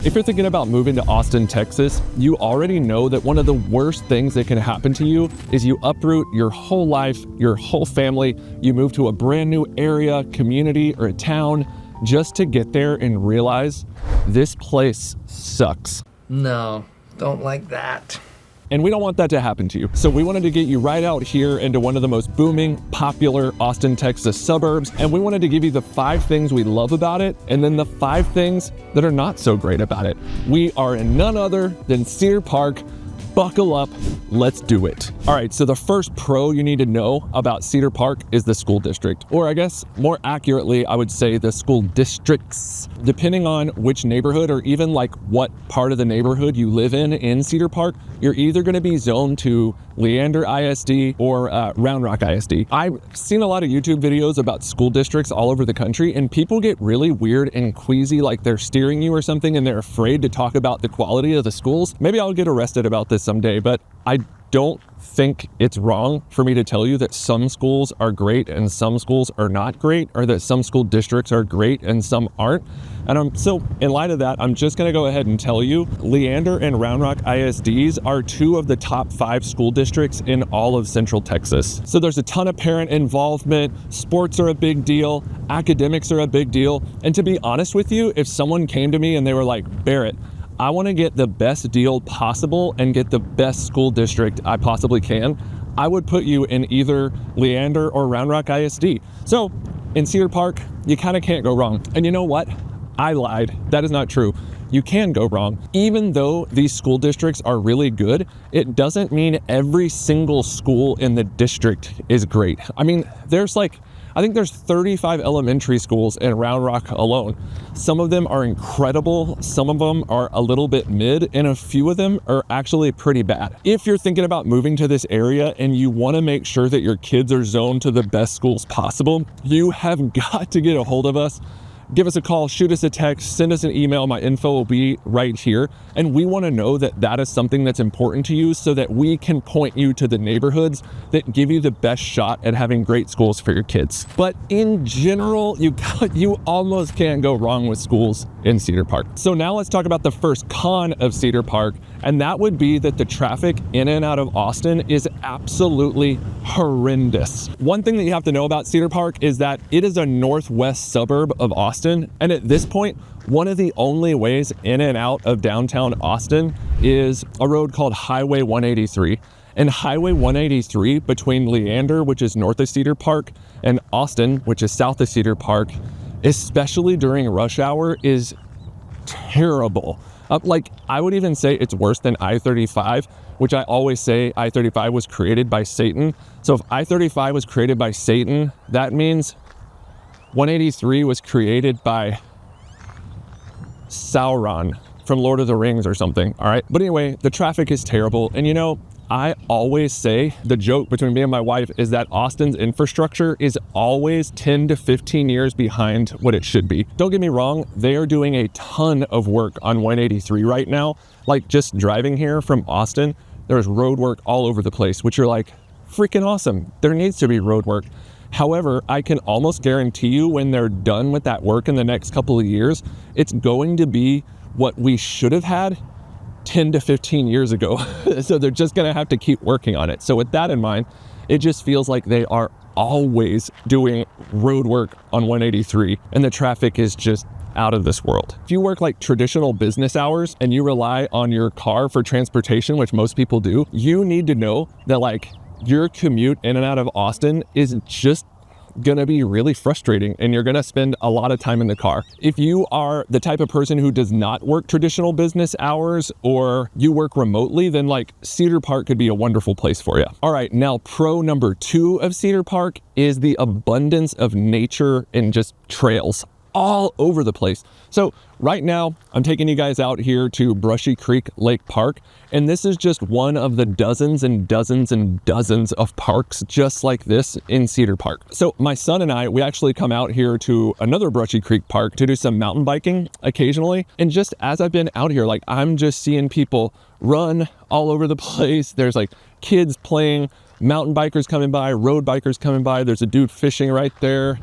If you're thinking about moving to Austin, Texas, you already know that one of the worst things that can happen to you is you uproot your whole life, your whole family, you move to a brand new area, community, or a town just to get there and realize this place sucks. No, don't like that. And we don't want that to happen to you. So we wanted to get you right out here into one of the most booming, popular Austin, Texas suburbs. And we wanted to give you the 5 things we love about it, and then the 5 things that are not so great about it. We are in none other than Cedar Park. Buckle up, let's do it. All right, so the first pro you need to know about Cedar Park is the school district, or I guess more accurately, I would say the school districts. Depending on which neighborhood or even like what part of the neighborhood you live in Cedar Park, you're either gonna be zoned to Leander ISD or Round Rock ISD. I've seen a lot of YouTube videos about school districts all over the country, and people get really weird and queasy, like they're steering you or something and they're afraid to talk about the quality of the schools. Maybe I'll get arrested about this someday, but I don't think it's wrong for me to tell you that some schools are great and some schools are not great, or that some school districts are great and some aren't. And so in light of that, I'm just gonna go ahead and tell you, Leander and Round Rock ISDs are 2 of the top 5 school districts in all of Central Texas. So there's a ton of parent involvement, sports are a big deal, academics are a big deal. And to be honest with you, if someone came to me and they were like, Barrett, I want to get the best deal possible and get the best school district I possibly can, I would put you in either Leander or Round Rock ISD. So in Cedar Park, you kind of can't go wrong. And you know what? I lied. That is not true. You can go wrong. Even though these school districts are really good, it doesn't mean every single school in the district is great. I mean, I think there's 35 elementary schools in Round Rock alone. Some of them are incredible, some of them are a little bit mid, and a few of them are actually pretty bad. If you're thinking about moving to this area and you want to make sure that your kids are zoned to the best schools possible, you have got to get a hold of us. Give us a call, shoot us a text, send us an email. My info will be right here. And we want to know that that is something that's important to you so that we can point you to the neighborhoods that give you the best shot at having great schools for your kids. But in general, you almost can't go wrong with schools in Cedar Park. So now let's talk about the first con of Cedar Park, and that would be that the traffic in and out of Austin is absolutely horrendous. One thing that you have to know about Cedar Park is that it is a northwest suburb of Austin, and at this point, one of the only ways in and out of downtown Austin is a road called Highway 183. And Highway 183 between Leander, which is north of Cedar Park, and Austin, which is south of Cedar Park, especially during rush hour, is terrible. Like, I would even say it's worse than I-35, which I always say I-35 was created by Satan. So if I-35 was created by Satan, that means 183 was created by Sauron from Lord of the Rings or something, all right? But anyway, the traffic is terrible. And you know, I always say, the joke between me and my wife is that Austin's infrastructure is always 10 to 15 years behind what it should be. Don't get me wrong, they are doing a ton of work on 183 right now. Like, just driving here from Austin, there's road work all over the place, which you're like, freaking awesome. There needs to be road work. However, I can almost guarantee you when they're done with that work in the next couple of years, it's going to be what we should have had 10 to 15 years ago. So they're just gonna have to keep working on it. So with that in mind, it just feels like they are always doing road work on 183, and the traffic is just out of this world. If you work like traditional business hours and you rely on your car for transportation, which most people do, you need to know that like your commute in and out of Austin is just gonna be really frustrating, and you're gonna spend a lot of time in the car. If you are the type of person who does not work traditional business hours, or you work remotely, then like Cedar Park could be a wonderful place for you. All right, now pro number 2 of Cedar Park is the abundance of nature and just trails all over the place. So right now I'm taking you guys out here to Brushy Creek Lake Park, and this is just one of the dozens and dozens and dozens of parks just like this in Cedar Park. So my son and I, we actually come out here to another Brushy Creek Park to do some mountain biking occasionally. And just as I've been out here, like, I'm just seeing people run all over the place. There's like kids playing, mountain bikers coming by, road bikers coming by. There's a dude fishing right there.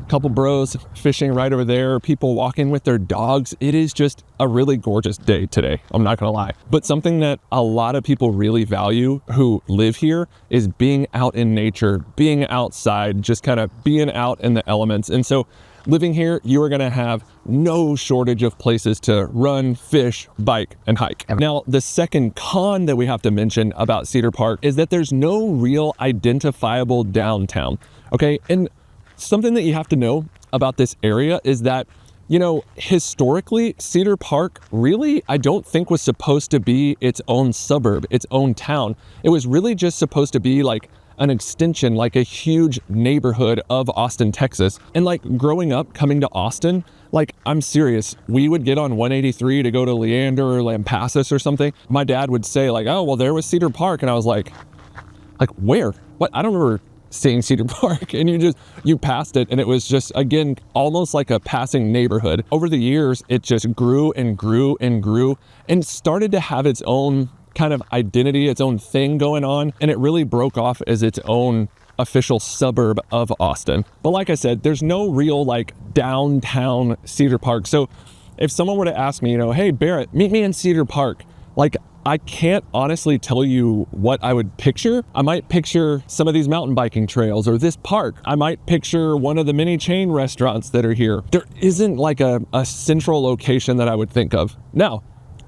couple bros fishing right over there, people walking with their dogs. It is just a really gorgeous day today, I'm not gonna lie. But something that a lot of people really value who live here is being out in nature, being outside, just kind of being out in the elements. And so living here, you are gonna have no shortage of places to run, fish, bike, and hike. Now, the second con that we have to mention about Cedar Park is that there's no real identifiable downtown, okay? And something that you have to know about this area is that, you know, historically, Cedar Park really, I don't think was supposed to be its own suburb, its own town. It was really just supposed to be like an extension, like a huge neighborhood of Austin, Texas. And like growing up, coming to Austin, like I'm serious, we would get on 183 to go to Leander or Lampasas or something. My dad would say like, oh, well, there was Cedar Park. And I was like where? What? I don't remember seeing Cedar Park. And you passed it and it was just, again, almost like a passing neighborhood. Over the years, it just grew and grew and grew and started to have its own kind of identity, its own thing going on, and it really broke off as its own official suburb of Austin. But like I said, there's no real like downtown Cedar Park. So if someone were to ask me, you know, hey Barrett, meet me in Cedar Park, like I can't honestly tell you what I would picture. I might picture some of these mountain biking trails or this park. I might picture one of the many chain restaurants that are here. There isn't like a central location that I would think of. Now,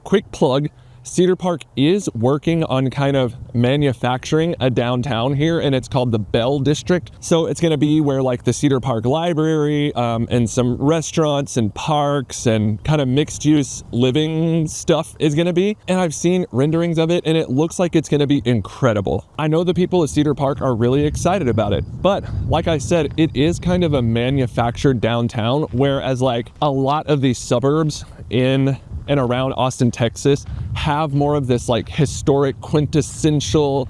quick plug, Cedar Park is working on kind of manufacturing a downtown here, and it's called the Bell District. So it's going to be where like the Cedar Park Library and some restaurants and parks and kind of mixed use living stuff is going to be. And I've seen renderings of it and it looks like it's going to be incredible. I know the people of Cedar Park are really excited about it, but like I said, it is kind of a manufactured downtown, whereas like a lot of these suburbs in and around Austin, Texas have more of this like historic, quintessential,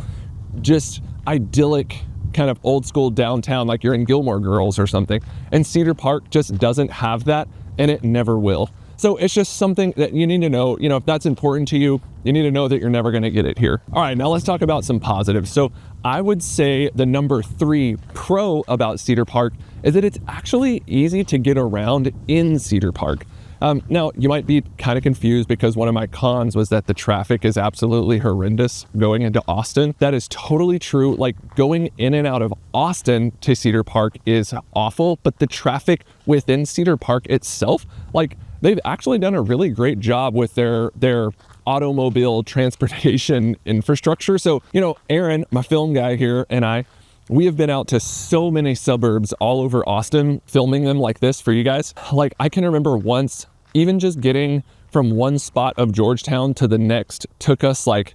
just idyllic kind of old school downtown, like you're in Gilmore Girls or something. And Cedar Park just doesn't have that, and it never will. So it's just something that you need to know, you know, if that's important to you, you need to know that you're never gonna get it here. All right, now let's talk about some positives. So I would say the number 3 pro about Cedar Park is that it's actually easy to get around in Cedar Park. Now, you might be kind of confused because one of my cons was that the traffic is absolutely horrendous going into Austin. That is totally true. Like going in and out of Austin to Cedar Park is awful, but the traffic within Cedar Park itself, like they've actually done a really great job with their automobile transportation infrastructure. So, you know, Aaron, my film guy here, and we have been out to so many suburbs all over Austin, filming them like this for you guys. Like I can remember once, even just getting from one spot of Georgetown to the next took us like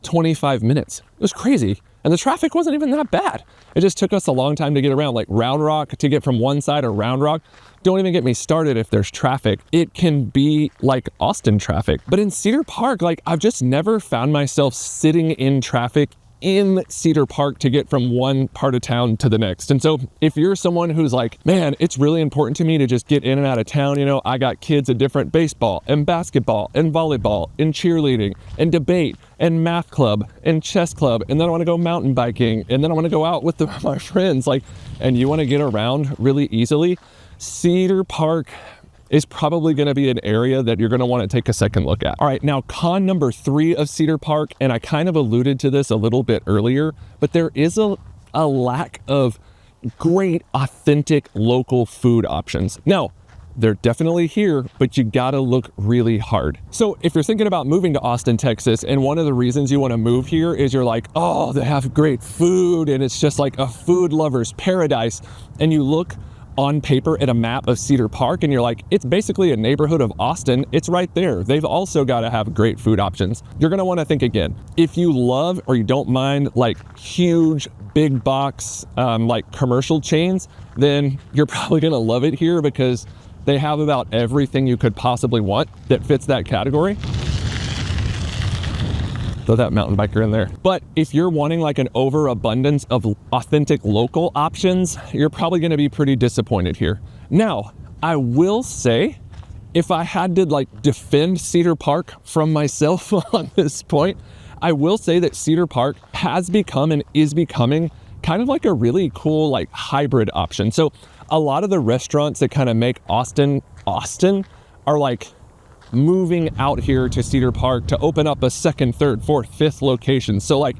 25 minutes. It was crazy. And the traffic wasn't even that bad. It just took us a long time to get around. Like Round Rock, to get from one side of Round Rock, don't even get me started if there's traffic. It can be like Austin traffic. But in Cedar Park, like I've just never found myself sitting in traffic in Cedar Park to get from one part of town to the next. And so if you're someone who's like, man, it's really important to me to just get in and out of town, you know, I got kids at different baseball and basketball and volleyball and cheerleading and debate and math club and chess club, and then I want to go mountain biking, and then I want to go out with my friends, like, and you want to get around really easily, Cedar Park is probably going to be an area that you're going to want to take a second look at. All right, now con number 3 of Cedar Park, and I kind of alluded to this a little bit earlier, but there is a lack of great, authentic local food options. Now, they're definitely here, but you gotta look really hard. So if you're thinking about moving to Austin, Texas, and one of the reasons you want to move here is you're like, oh, they have great food, and it's just like a food lover's paradise, and you look on paper at a map of Cedar Park and you're like, it's basically a neighborhood of Austin. It's right there. They've also got to have great food options. You're going to want to think again. If you love or you don't mind like huge big box like commercial chains, then you're probably going to love it here because they have about everything you could possibly want that fits that category. Throw that mountain biker in there. But if you're wanting like an overabundance of authentic local options, you're probably gonna be pretty disappointed here. Now, I will say, if I had to like defend Cedar Park from myself on this point, I will say that Cedar Park has become and is becoming kind of like a really cool like hybrid option. So a lot of the restaurants that kind of make Austin are like moving out here to Cedar Park to open up a second, third, fourth, fifth location. So like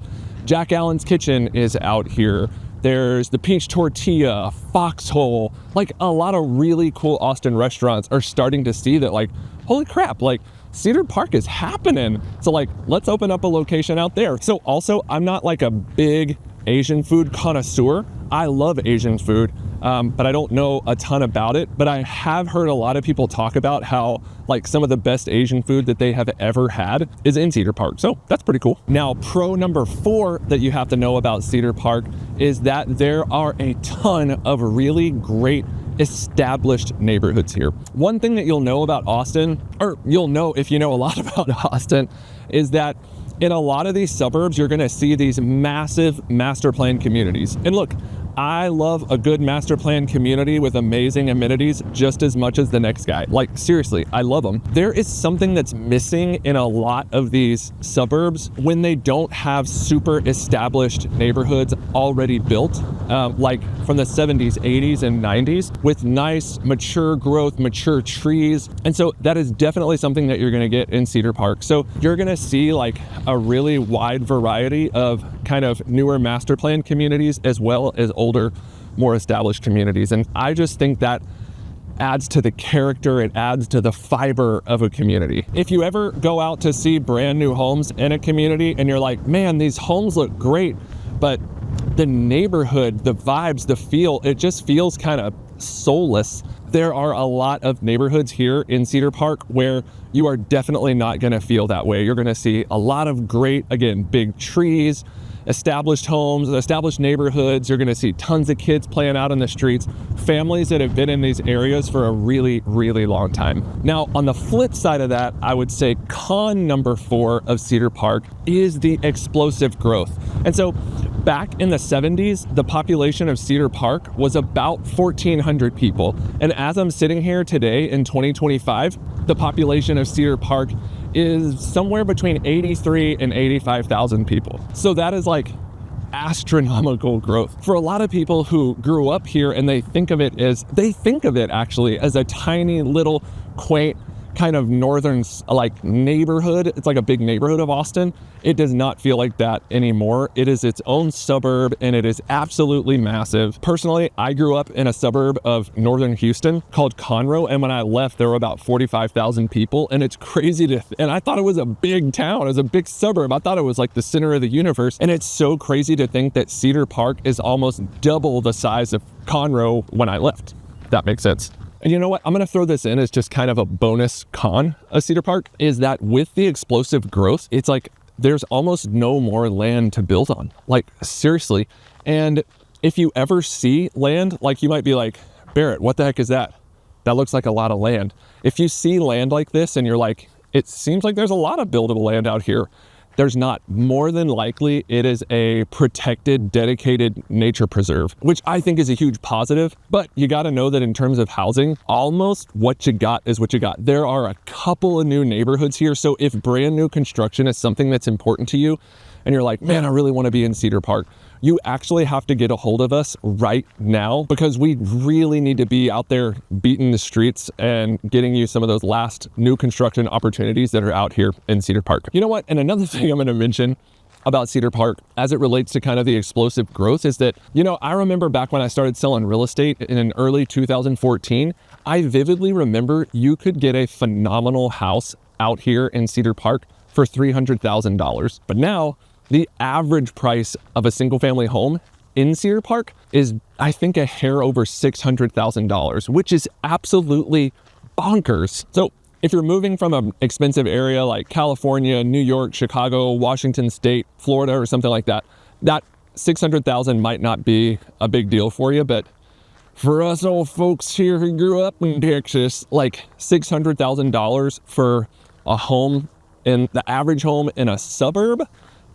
Jack Allen's Kitchen is out here. There's the Peach Tortilla, Foxhole, like a lot of really cool Austin restaurants are starting to see that like, holy crap, like Cedar Park is happening. So like, let's open up a location out there. So also, I'm not like a big Asian food connoisseur. I love Asian food, but I don't know a ton about it. But I have heard a lot of people talk about how like some of the best Asian food that they have ever had is in Cedar Park. So that's pretty cool. Now, pro number 4 that you have to know about Cedar Park is that there are a ton of really great established neighborhoods here. One thing that you'll know about Austin, or you'll know if you know a lot about Austin, is that in a lot of these suburbs, you're gonna see these massive master plan communities. And look, I love a good master plan community with amazing amenities just as much as the next guy. Like seriously, I love them. There is something that's missing in a lot of these suburbs when they don't have super established neighborhoods already built, like from the 70s, 80s, and 90s with nice mature growth, mature trees. And so that is definitely something that you're gonna get in Cedar Park. So you're gonna see like a really wide variety of kind of newer master plan communities as well as older, more established communities. And I just think that adds to the character, it adds to the fiber of a community. If you ever go out to see brand new homes in a community and you're like, man, these homes look great, but the neighborhood, the vibes, the feel, it just feels kind of soulless. There are a lot of neighborhoods here in Cedar Park where you are definitely not gonna feel that way. You're gonna see a lot of great, again, big trees, established homes, established neighborhoods. You're gonna see tons of kids playing out in the streets, families that have been in these areas for a really, really long time. Now, on the flip side of that, I would say con number 4 of Cedar Park is the explosive growth. And so back in the 70s, the population of Cedar Park was about 1,400 people. And as I'm sitting here today in 2025, the population of Cedar Park is somewhere between 83 and 85,000 people. So that is like astronomical growth. For a lot of people who grew up here and they think of it actually as a tiny little quaint kind of northern like neighborhood. It's like a big neighborhood of Austin. It does not feel like that anymore. It is its own suburb and it is absolutely massive. Personally, I grew up in a suburb of northern Houston called Conroe, and when I left there were about 45,000 people, and it's crazy and I thought it was a big town, it was a big suburb. I thought it was like the center of the universe, and it's so crazy to think that Cedar Park is almost double the size of Conroe when I left. If that makes sense. And you know what? I'm gonna throw this in as just kind of a bonus con of Cedar Park, is that with the explosive growth, it's like there's almost no more land to build on. Like seriously. And if you ever see land, like you might be like, Barrett, what the heck is that? That looks like a lot of land. If you see land like this and you're like, it seems like there's a lot of buildable land out here, there's not. More than likely, it is a protected, dedicated nature preserve, which I think is a huge positive. But you got to know that in terms of housing, almost what you got is what you got. There are a couple of new neighborhoods here. So if brand new construction is something that's important to you, and you're like, man, I really want to be in Cedar Park, you actually have to get a hold of us right now, because we really need to be out there beating the streets and getting you some of those last new construction opportunities that are out here in Cedar Park. You know what? And another thing I'm going to mention about Cedar Park as it relates to kind of the explosive growth is that, you know, I remember back when I started selling real estate in early 2014, I vividly remember you could get a phenomenal house out here in Cedar Park for $300,000. But now, the average price of a single family home in Cedar Park is, I think, a hair over $600,000, which is absolutely bonkers. So if you're moving from an expensive area like California, New York, Chicago, Washington State, Florida, or something like that, that $600,000 might not be a big deal for you. But for us old folks here who grew up in Texas, like $600,000 for a home, in the average home in a suburb,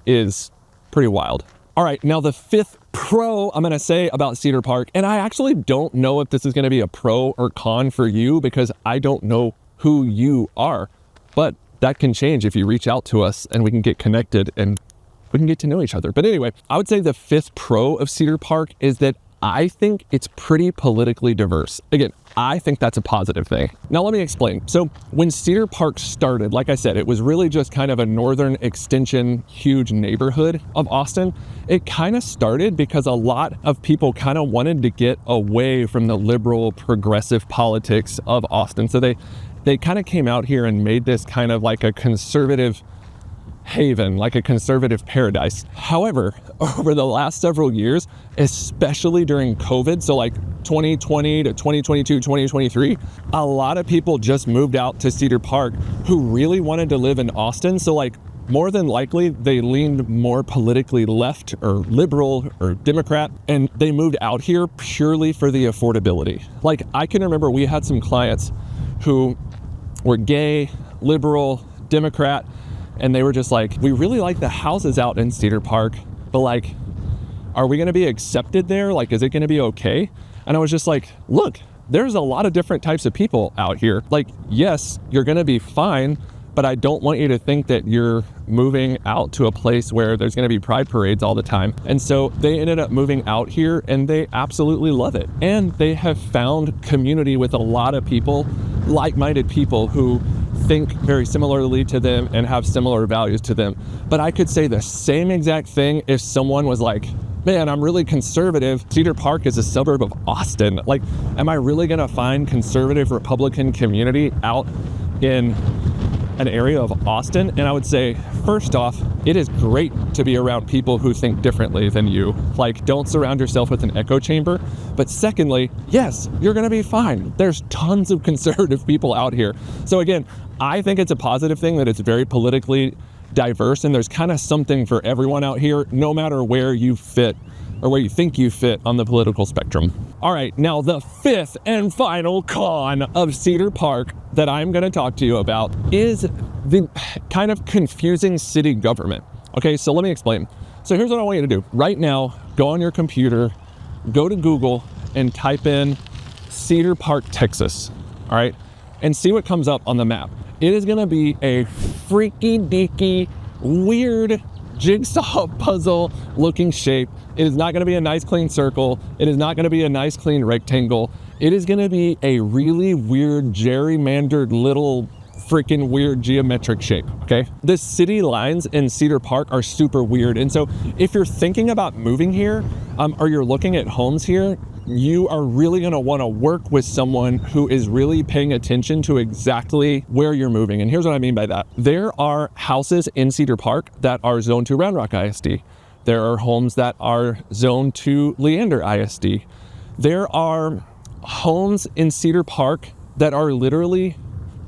is pretty wild. All right, now the 5th pro I'm gonna say about Cedar Park, and I actually don't know if this is gonna be a pro or con for you because I don't know who you are, but that can change if you reach out to us and we can get connected and we can get to know each other. But anyway, I would say the 5th pro of Cedar Park is that I think it's pretty politically diverse. Again, I think that's a positive thing. Now let me explain. So when Cedar Park started, like I said, it was really just kind of a northern extension, huge neighborhood of Austin. It kind of started because a lot of people kind of wanted to get away from the liberal progressive politics of Austin. So they kind of came out here and made this kind of like a conservative haven, like a conservative paradise. However, over the last several years, especially during COVID, so like 2020 to 2022, 2023, a lot of people just moved out to Cedar Park who really wanted to live in Austin. So like more than likely they leaned more politically left or liberal or Democrat, and they moved out here purely for the affordability. Like I can remember we had some clients who were gay, liberal, Democrat, and they were just like, we really like the houses out in Cedar Park, but like, are we gonna be accepted there? Like, is it gonna be okay? And I was just like, look, there's a lot of different types of people out here. Like, yes, you're gonna be fine, but I don't want you to think that you're moving out to a place where there's gonna be pride parades all the time. And so they ended up moving out here and they absolutely love it. And they have found community with a lot of people, like-minded people who think very similarly to them and have similar values to them. But I could say the same exact thing if someone was like, man, I'm really conservative. Cedar Park is a suburb of Austin. Like, am I really gonna find conservative Republican community out in an area of Austin? And I would say, first off, it is great to be around people who think differently than you. Like, don't surround yourself with an echo chamber. But secondly, yes, you're gonna be fine. There's tons of conservative people out here. So again, I think it's a positive thing that it's very politically diverse, and there's kind of something for everyone out here, no matter where you fit or where you think you fit on the political spectrum. All right, now the fifth and final con of Cedar Park that I'm gonna talk to you about is the kind of confusing city government. Okay, so let me explain. So here's what I want you to do. Right now, go on your computer, go to Google and type in Cedar Park, Texas, all right? And see what comes up on the map. It is gonna be a freaky deaky, weird jigsaw puzzle looking shape. It is not gonna be a nice clean circle. It is not gonna be a nice clean rectangle. It is gonna be a really weird, gerrymandered little freaking weird geometric shape, okay? The city lines in Cedar Park are super weird. And so if you're thinking about moving here, or you're looking at homes here, you are really gonna wanna work with someone who is really paying attention to exactly where you're moving. And here's what I mean by that. There are houses in Cedar Park that are zoned to Round Rock ISD. There are homes that are zoned to Leander ISD. There are homes in Cedar Park that are literally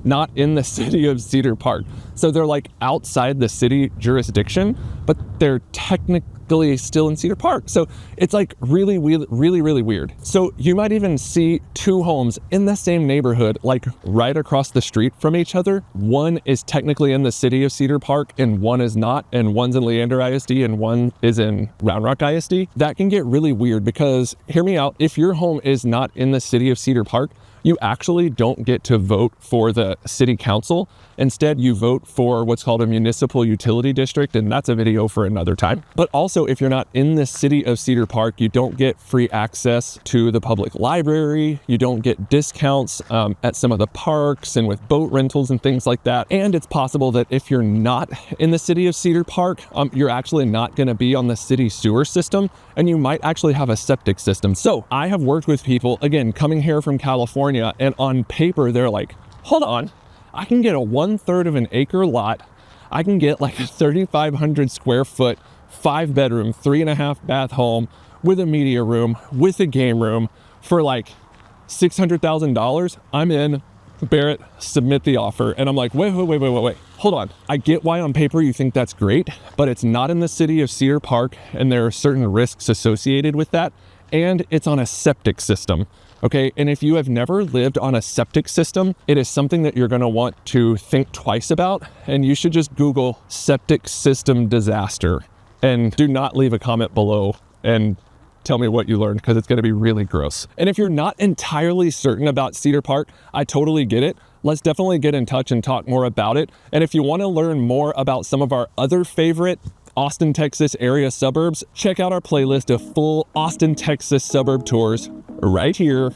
not in the city of Cedar Park. So they're like outside the city jurisdiction, but they're technically still in Cedar Park. So it's like really weird. So you might even see two homes in the same neighborhood, like right across the street from each other. One is technically in the city of Cedar Park and one is not, and one's in Leander ISD and one is in Round Rock ISD. That can get really weird because, hear me out, if your home is not in the city of Cedar Park, you actually don't get to vote for the city council. Instead, you vote for what's called a municipal utility district, and that's a video for another time. But also, if you're not in the city of Cedar Park, you don't get free access to the public library. You don't get discounts at some of the parks and with boat rentals and things like that. And it's possible that if you're not in the city of Cedar Park, you're actually not gonna be on the city sewer system, and you might actually have a septic system. So I have worked with people, again, coming here from California, and on paper, they're like, hold on, I can get a 1/3 of an acre lot. I can get like a 3,500 square foot, 5-bedroom, 3.5 bath home with a media room, with a game room for like $600,000. I'm in. Barrett, submit the offer. And I'm like, wait. Hold on. I get why on paper you think that's great, but it's not in the city of Cedar Park, and there are certain risks associated with that. And it's on a septic system. Okay, and if you have never lived on a septic system, it is something that you're gonna want to think twice about, and you should just Google septic system disaster, and do not leave a comment below and tell me what you learned, because it's gonna be really gross. And if you're not entirely certain about Cedar Park, I totally get it. Let's definitely get in touch and talk more about it. And if you wanna learn more about some of our other favorite Austin, Texas area suburbs, check out our playlist of full Austin, Texas suburb tours right here